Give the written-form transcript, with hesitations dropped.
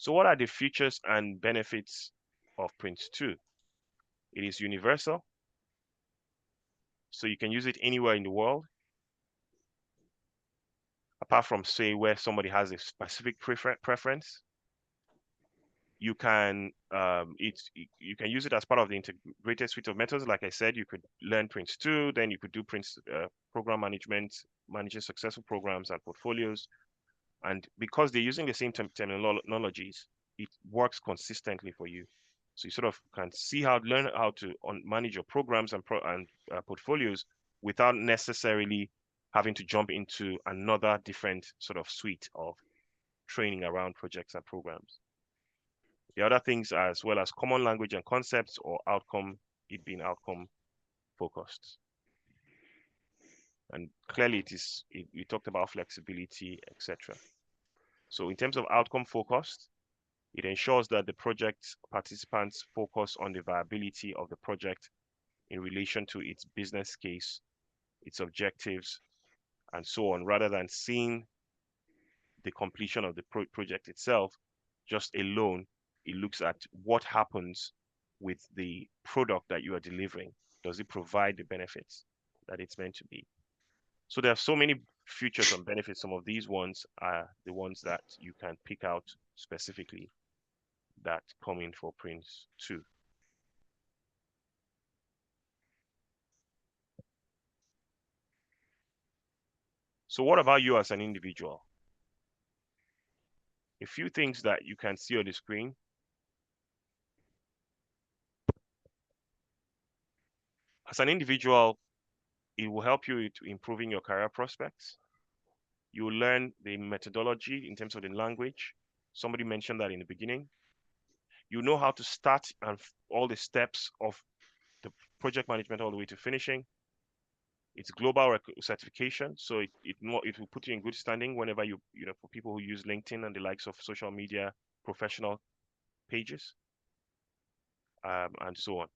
So what are the features and benefits of Prince2? It is universal, so you can use it anywhere in the world, apart from, say, where somebody has a specific preference. You can you can use it as part of the integrated suite of methods. Like I said, you could learn Prince2, then you could do Prince program management, managing successful programs and portfolios. And because they're using the same terminologies, it works consistently for you. So you sort of can learn how to manage your programs and portfolios without necessarily having to jump into another different sort of suite of training around projects and programs. The other things are as well as common language and concepts, or it being outcome focused. And clearly we talked about flexibility, etc. So in terms of outcome focused, it ensures that the project participants focus on the viability of the project in relation to its business case, its objectives, and so on, rather than seeing the completion of the project itself just alone. It looks at what happens with the product that you are delivering. Does it provide the benefits that it's meant to be? So there are so many features and benefits. Some of these ones are the ones that you can pick out specifically that come in for Prince2. So what about you as an individual? A few things that you can see on the screen. As an individual, it will help you to improving your career prospects. You will learn the methodology in terms of the language. Somebody mentioned that in the beginning. You know how to start and all the steps of the project management all the way to finishing. It's global certification, so it will put you in good standing whenever for people who use LinkedIn and the likes of social media professional pages, and so on.